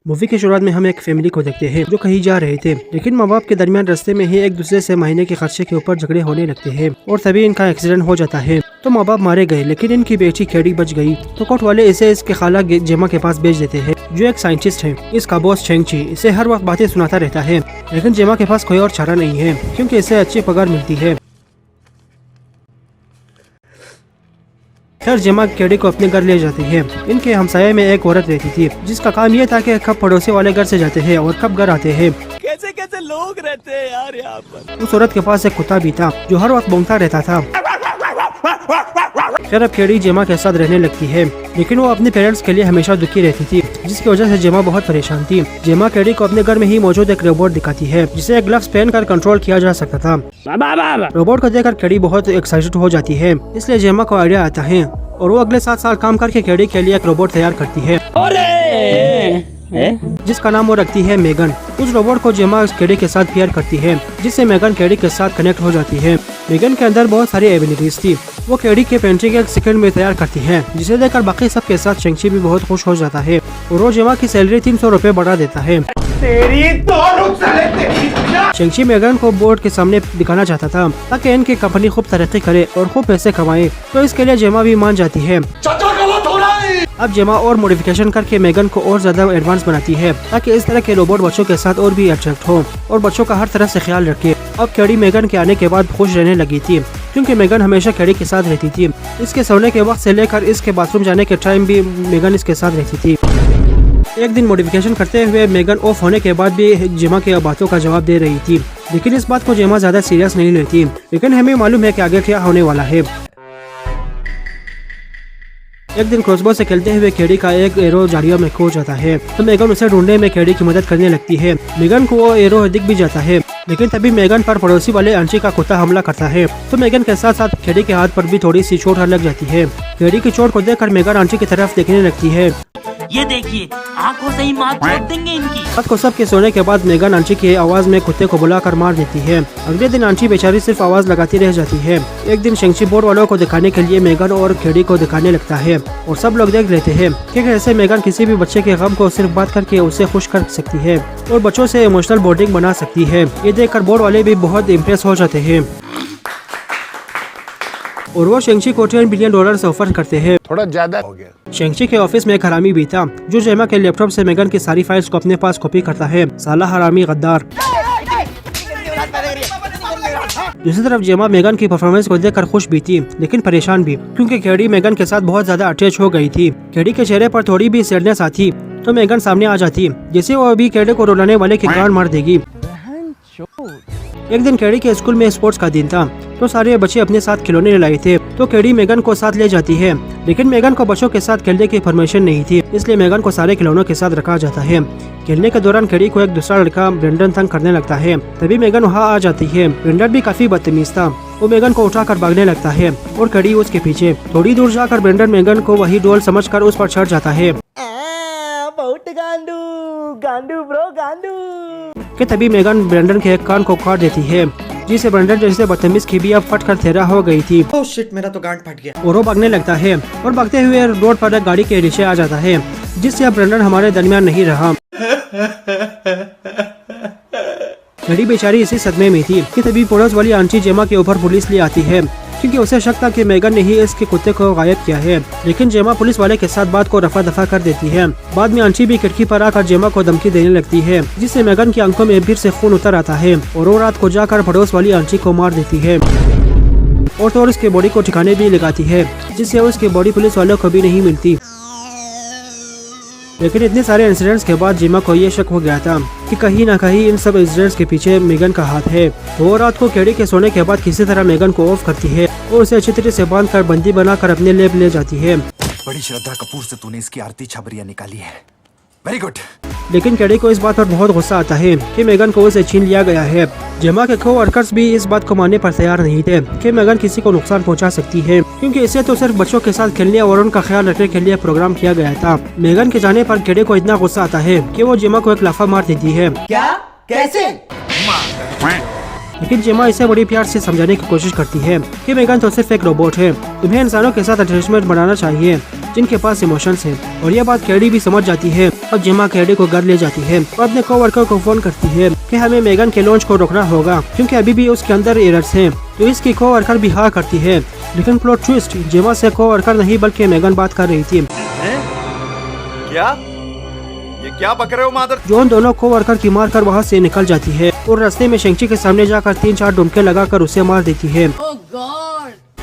Movie की शुरुआत में हम एक फैमिली को देखते हैं जो कहीं जा रहे थे, लेकिन माँ बाप के दरमियान रास्ते में ही एक दूसरे से महीने के खर्चे के ऊपर झगड़े होने लगते हैं और तभी इनका एक्सीडेंट हो जाता है। तो माँ बाप मारे गए, लेकिन इनकी बेटी खेड़ी बच गई। तो कोर्ट वाले इसे इसके खाला जेमा के पास भेज देते हैं, जो एक साइंटिस्ट है। इसका बॉस चेंगची इसे हर वक्त बातें सुनाता रहता है, लेकिन जेमा के पास कोई और चारा नहीं है क्योंकि इसे अच्छी पगार मिलती है। खैर जेमा खेड़ी को अपने घर ले जाती है। इनके हमसाये में एक औरत रहती थी जिसका काम ये था कि कब पड़ोसी वाले घर से जाते हैं और कब घर आते हैं। कैसे कैसे लोग रहते हैं यार यहाँ पर। उस औरत के पास एक कुत्ता भी था जो हर वक्त भौंकता रहता था। खैर अब खेड़ी जेमा के साथ रहने लगती है, लेकिन वो अपने पेरेंट्स के लिए हमेशा दुखी रहती थी, जिसकी वजह से जेमा बहुत परेशान थी। जेमा खेड़ी को अपने घर में ही मौजूद एक रोबोट दिखाती है जिसे ग्लव्स पहनकर कंट्रोल किया जा सकता था। रोबोट को देखकर खेड़ी बहुत एक्साइटेड हो जाती है, इसलिए जेमा को आइडिया आता है और वो अगले 7 साल काम करके खेड़ी के लिए एक रोबोट तैयार करती है जिसका नाम वो रखती है मेगन। उस रोबोट को जेमा खेड़ी के साथ पेयर करती है, जिससे मेगन खेड़ी के साथ कनेक्ट हो जाती है। मेगन के अंदर बहुत सारी एबिलिटीज थी। वो खेड़ी के पेंटिंग एक सेकंड में तैयार करती है, जिसे देखकर बाकी सब के साथ चेंगची भी बहुत खुश हो जाता है और वो जेमा की सैलरी 300 रुपए बढ़ा देता है। चेंगची मेगन को बोर्ड के सामने दिखाना चाहता था ताकि इनकी कंपनी खूब तरक्की करे और खूब पैसे कमाए, तो इसके लिए जेमा भी मान जाती है। अब जेमा और मॉडिफिकेशन करके मेगन को और ज्यादा एडवांस बनाती है ताकि इस तरह के रोबोट बच्चों के साथ और भी अट्रैक्ट हो और बच्चों का हर तरह से ख्याल रखे। अब खेड़ी मेगन के आने के बाद खुश रहने लगी थी क्योंकि मेगन हमेशा खेड़ी के साथ रहती थी। इसके सोने के वक्त से लेकर इसके बाथरूम जाने के टाइम भी मेगन इसके साथ रहती थी। एक दिन मॉडिफिकेशन करते हुए मेगन ऑफ होने के बाद भी जेमा की बातों का जवाब दे रही थी, लेकिन इस बात को जेमा ज्यादा सीरियस नहीं लेती। लेकिन हमें मालूम है कि आगे क्या होने वाला है। एक दिन क्रॉसबो से खेलते हुए खेड़ी का एक एरो झाड़ियों में खो जाता है, तो मेगन उसे ढूंढने में खेड़ी की मदद करने लगती है। मेगन को वो एरो दिख भी जाता है, लेकिन तभी मेगन पर पड़ोसी वाले आंची का कुत्ता हमला करता है, तो मेगन के साथ साथ खेड़ी के हाथ पर भी थोड़ी सी चोट लग जाती है। खेड़ी की चोट को देखकर मेगन आंची की तरफ देखने लगती है। ये देखिए आंखों से ही मार छोड़ देंगे इनकी। रात को सबके सोने के बाद मेगन आंची की आवाज में कुत्ते को बुलाकर मार देती है। अगले दिन आंची बेचारी सिर्फ आवाज लगाती रह जाती है। एक दिन चेंगची बोर्ड वालों को दिखाने के लिए मेगन और खेड़ी को दिखाने लगता है और सब लोग देख लेते हैं कि कैसे मेगन किसी भी बच्चे के गम को सिर्फ बात करके उसे खुश कर सकती है और बच्चों से इमोशनल बॉन्डिंग बना सकती है। ये देखकर बोर्ड वाले भी बहुत इम्प्रेस हो जाते हैं और वो चेंगची को $10 बिलियन ऑफर करते हैं। थोड़ा ज्यादा हो गया। चेंगची के ऑफिस में एक हरामी भी था जो जेमा के लैपटॉप से मेगन की सारी फाइल्स को अपने पास कॉपी करता है। साला हरामी गद्दार। दूसरी तरफ जेमा मेगन की परफॉर्मेंस को देखकर खुश भी थी, लेकिन परेशान भी, क्योंकि खेड़ी मेगन के साथ बहुत ज्यादा अटैच हो गई थी। खेड़ी के चेहरे पर थोड़ी भी सैडनेस आती तो मेगन सामने आ जाती, जैसे वो अभी खेड़ी को रुलाने वाले की गांड मार देगी। एक दिन खेड़ी के स्कूल में स्पोर्ट्स का दिन था, तो सारे बच्चे अपने साथ खिलौने लाए थे, तो खेड़ी मेगन को साथ ले जाती है, लेकिन मेगन को बच्चों के साथ खेलने की परमिशन नहीं थी, इसलिए मेगन को सारे खिलौनों के साथ रखा जाता है। खेलने के दौरान खेड़ी को एक दूसरा लड़का ब्रेंडन तंग करने लगता है, तभी मेगन वहाँ आ जाती है। ब्रेंडन भी काफी बदतमीज था, वो मेगन को उठाकर भागने लगता है और खेड़ी उसके पीछे। थोड़ी दूर जाकर ब्रेंडन मेगन को वही डोल समझकर उस पर चढ़ जाता है कि तभी मेगन ब्रेंडन के एक कान को काट देती है, जिसे ब्रेंडन जैसे बदतमीज की भी अब फट कर थेरा हो गई थी। ओह शिट, मेरा तो गांड फट गया। और वो भागने लगता है और भागते हुए रोड पर एक गाड़ी के नीचे आ जाता है, जिससे अब ब्रेंडन हमारे दरमियान नहीं रहा। खेड़ी बेचारी इसी सदमे में थी कि तभी पड़ोस वाली आंटी जेमा के ऊपर पुलिस ले आती है, क्योंकि उसे शक था कि मेगन ने ही इसके कुत्ते को गायब किया है। लेकिन जेमा पुलिस वाले के साथ बात को रफा दफा कर देती है। बाद में आंटी भी खिड़की पर आकर जेमा को धमकी देने लगती है, जिससे मेगन की आंखों में फिर से खून उतर आता है और वो रात को जाकर पड़ोस वाली आंटी को मार देती है और तो उसके बॉडी को ठिकाने भी लगाती है, जिससे उसकी बॉडी पुलिस वालों को भी नहीं मिलती। लेकिन इतने सारे इंसिडेंट्स के बाद जेमा को ये शक हो गया था कि कहीं ना कहीं इन सब इंसिडेंट्स के पीछे मेगन का हाथ है। वो रात को खेड़ी के सोने के बाद किसी तरह मेगन को ऑफ करती है और उसे अच्छी तरह से बांध कर बंदी बनाकर अपने लैब ले जाती है। बड़ी श्रद्धा कपूर से तूने इसकी आरती छबरियां निकाली है, वेरी गुड। लेकिन खेड़ी को इस बात पर बहुत गुस्सा आता है कि मेगन को उसे छीन लिया गया है। जेमा के को-वर्कर्स भी इस बात को मानने पर तैयार नहीं थे कि मेगन किसी को नुकसान पहुंचा सकती है, क्योंकि इसे तो सिर्फ बच्चों के साथ खेलने और उनका ख्याल रखने के लिए प्रोग्राम किया गया था। मेगन के जाने पर खेड़ी को इतना गुस्सा आता है कि वो जेमा को एक लाफा मार देती है। क्या? कैसे? लेकिन जेमा इसे बड़ी प्यार से समझाने की कोशिश करती है कि मेगन तो सिर्फ एक रोबोट है, तुम्हें इंसानों के साथ अटैचमेंट बनाना चाहिए जिनके पास इमोशंस हैं। और यह बात कैडी भी समझ जाती है। अब जेमा कैडी को घर ले जाती है और अपने कोवर्कर को फोन करती है कि हमें मेगन के लॉन्च को रोकना होगा क्योंकि अभी भी उसके अंदर एरर्स हैं। तो इसकी कोवर्कर भी हाँ करती है, लेकिन प्लॉट ट्विस्ट, जेमा से कोवर्कर नहीं बल्कि मेगन बात कर रही थी। क्या? ये क्या बक रहे हो मादर? जॉन दोनों कोवर्कर की मार कर वहाँ से निकल जाती है और रास्ते में शेंगची के सामने जाकर 3-4 डुमके लगाकर उसे मार देती है।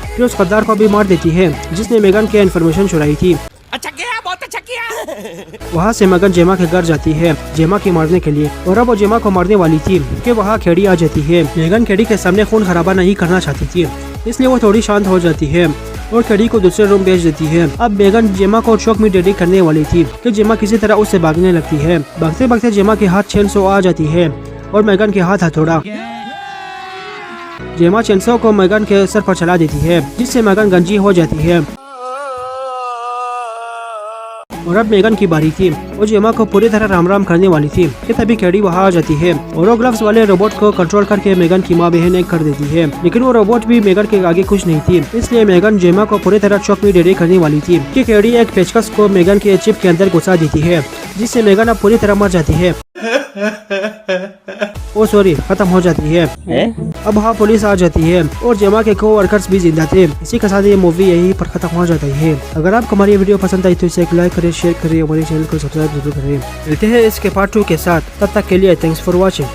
फिर उस गद्दार को भी मार देती है जिसने मेगन के इन्फॉर्मेशन चुराई थी। अच्छा किया, बहुत अच्छा किया। वहाँ से मेगन जेमा के घर जाती है जेमा की मारने के लिए, और अब वो जेमा को मारने वाली थी कि वहाँ खेड़ी आ जाती है। मेगन खेड़ी के सामने खून खराबा नहीं करना चाहती थी, इसलिए वो थोड़ी शांत हो जाती है और खेड़ी को दूसरे रूम भेज देती है। अब मेगन जेमा को शॉक में डेडिक करने वाली थी कि जेमा किसी तरह उससे भागने लगती है। भागते भागते जेमा के हाथ चेनसो आ जाती है और मेगन के हाथ हथौड़ा। जेमा चेनसो को मेगन के सर पर चला देती है जिससे मेगन गंजी हो जाती है। और अब मेगन की बारी थी। वो जेमा को पूरी तरह राम राम करने वाली थी कि तभी कैडी वहाँ आ जाती है और वो ग्लव्स वाले रोबोट को कंट्रोल करके मेगन की माँ बहन एक कर देती है। लेकिन वो रोबोट भी मेगन के आगे कुछ नहीं थी, इसलिए मेगन जेमा को पूरी तरह चौक में डेडी करने वाली थी कि कैडी एक पेचकस को मेगन के चिप के अंदर घुसा देती है जिससे मेगन अब पूरी तरह मर जाती है। ओ सॉरी, खत्म हो जाती है। अब वहाँ पुलिस आ जाती है और जेमा के को-वर्कर्स भी जिंदा थे। इसी के साथ ये मूवी यहीं पर खत्म हो जाती है। अगर आपको हमारी वीडियो पसंद आई तो इसे एक लाइक करें, शेयर करें, हमारे चैनल को सब्सक्राइब जरूर करें। मिलते हैं इसके पार्ट 2 के साथ, तब तक के लिए थैंक्स फॉर वॉचिंग।